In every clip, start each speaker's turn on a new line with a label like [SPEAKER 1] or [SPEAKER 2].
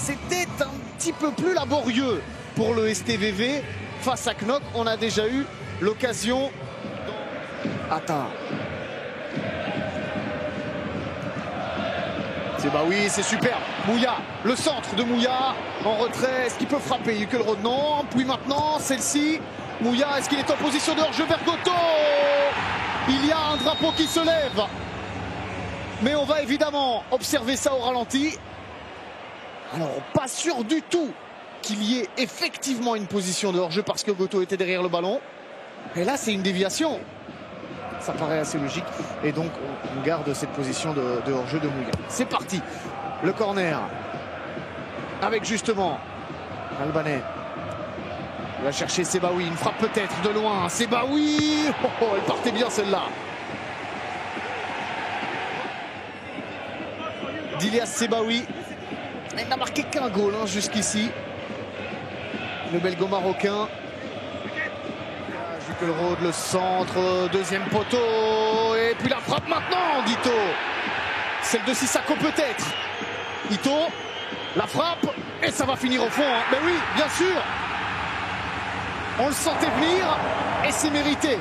[SPEAKER 1] c'était un petit peu plus laborieux pour le STVV face à Knock. On a déjà eu l'occasion. Attends. C'est bah oui, c'est super. Mouya, le centre de Mouya en retrait. Est-ce qu'il peut frapper? Yukelrode, non. Puis maintenant, celle-ci. Mouya, est-ce qu'il est en position de hors-jeu vers Goto? Il y a un drapeau qui se lève. Mais on va évidemment observer ça au ralenti. Alors, pas sûr du tout qu'il y ait effectivement une position de hors-jeu parce que Goto était derrière le ballon. Et là, c'est une déviation. Ça paraît assez logique. Et donc, on garde cette position de hors-jeu de Mouya. C'est parti. Le corner. Avec justement Albanais. Il va chercher Sebaoui. Une frappe peut-être de loin. Sebaoui. Oh, elle partait bien celle-là. d'Ilias Sebaoui. Il n'a marqué qu'un goal jusqu'ici. Le belgo-marocain. Yukelrode, le centre, deuxième poteau. Et puis la frappe maintenant d'Ito. Celle de Sissako peut-être. Ito, la frappe. Et ça va finir au fond. Mais oui, bien sûr. On le sentait venir. Et c'est mérité.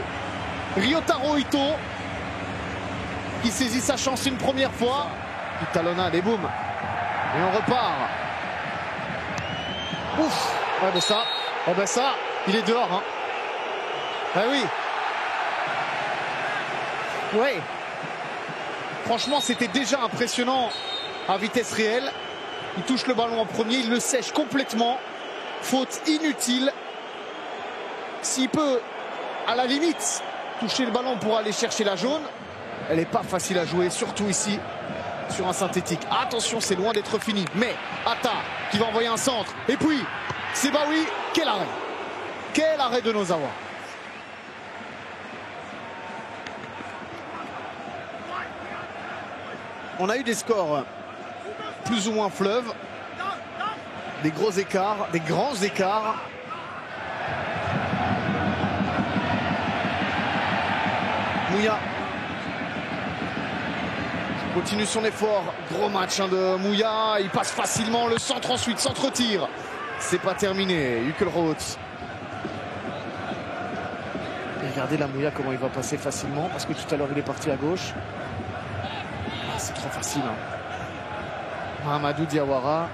[SPEAKER 1] Ryotaro Ito. Qui saisit sa chance une première fois. Il talonnade et boum. Et on repart. Ouf. Ouais, ben ça, il est dehors. Hein. Ah oui. Ouais. Franchement, c'était déjà impressionnant à vitesse réelle. Il touche le ballon en premier, il le sèche complètement. Faute inutile. S'il peut, à la limite, toucher le ballon pour aller chercher la jaune, elle n'est pas facile à jouer, surtout ici, sur un synthétique. Attention, c'est loin d'être fini. Mais Atta qui va envoyer un centre. Et puis, Sebaoui, quel arrêt. Quel arrêt de Nozawa. On a eu des scores plus ou moins fleuves. Des gros écarts, des grands écarts. Mouya continue son effort. Gros match de Mouya. Il passe facilement le centre ensuite, centre-tir. C'est pas terminé. Yukelrode. Regardez la Mouya comment il va passer facilement parce que tout à l'heure il est parti à gauche. C'est trop facile. Mahamadou Diawara.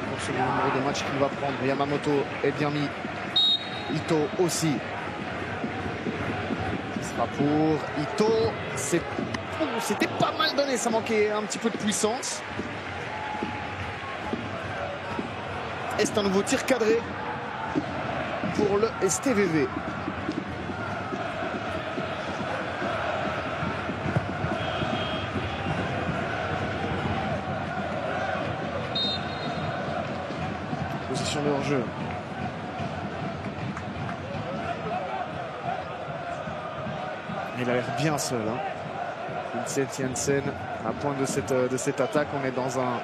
[SPEAKER 1] Pour ce numéro de match qu'il va prendre. Yamamoto est bien mis. Ito aussi. Ce sera pour Ito. C'était pas mal donné. Ça manquait un petit peu de puissance. Et c'est un nouveau tir cadré pour le STVV. Position de hors-jeu. Il a l'air bien seul. Vincent Janssen à point de cette attaque. On est dans un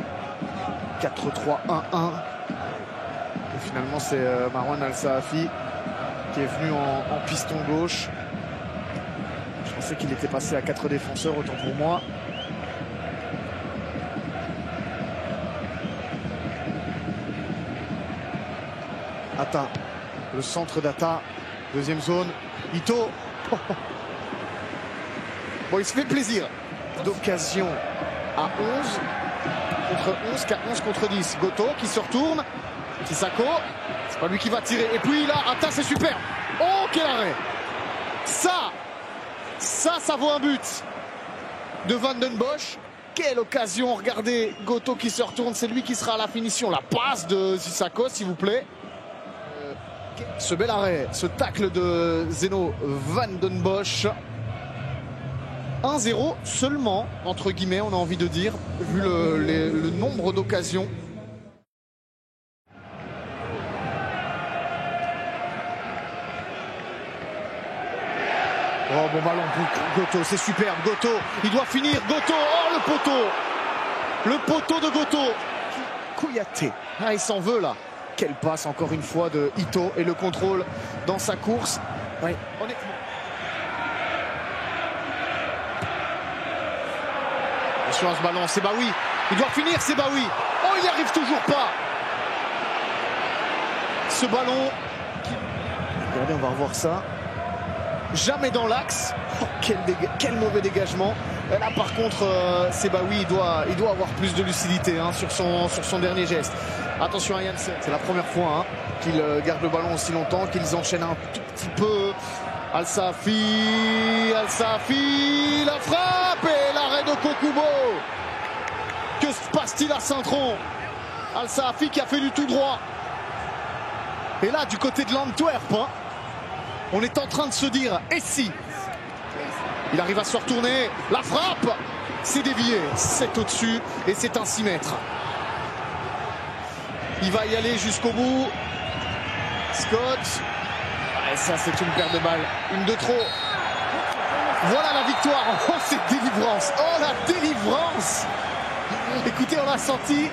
[SPEAKER 1] 4-3-1-1. Et finalement, c'est Marwan Al-Saafi qui est venu en piston gauche. Je pensais qu'il était passé à 4 défenseurs, autant pour moi. Atta, le centre d'Atta, deuxième zone. Ito. Bon, il se fait plaisir. D'occasion à 11 contre 11, 11 contre 10. Goto qui se retourne. Sissako, c'est pas lui qui va tirer. Et puis là, Atta, c'est super. Oh, quel arrêt. Ça vaut un but de Van den Bosch. Quelle occasion. Regardez, Goto qui se retourne. C'est lui qui sera à la finition. La passe de Sissako, s'il vous plaît. Ce bel arrêt, ce tacle de Zeno Van den Bosch. 1-0 seulement, entre guillemets, on a envie de dire, vu le nombre d'occasions. Oh, bon ballon pour Goto, c'est superbe. Goto, il doit finir. Goto, oh le poteau. Le poteau de Goto. Kouyaté. Ah, il s'en veut là. Quelle passe encore une fois de Ito et le contrôle dans sa course. Oui, honnêtement. Attention à ce ballon, Sebaoui Il doit finir, c'est Baoui. Oh, il n'y arrive toujours pas. Ce ballon. Regardez, on va revoir ça. Jamais dans l'axe. Oh, quel mauvais dégagement. Et là, par contre, c'est Baoui. Il doit avoir plus de lucidité hein, sur son dernier geste. Attention à Janssen. C'est la première fois hein, qu'ils gardent le ballon aussi longtemps, qu'ils enchaînent un tout petit peu. Al Safi, la frappe et l'arrêt de Kokubo. Que se passe-t-il à Saint-Tron? Al Safi qui a fait du tout droit. Et là, du côté de l'Antwerp, hein, on est en train de se dire, et si? Il arrive à se retourner, la frappe, c'est dévié, c'est au-dessus et c'est un 6 mètres. Il va y aller jusqu'au bout. Scott. Et ça, c'est une paire de balles. Une de trop. Voilà la victoire. Oh, cette délivrance. Oh, la délivrance. Écoutez, on l'a senti.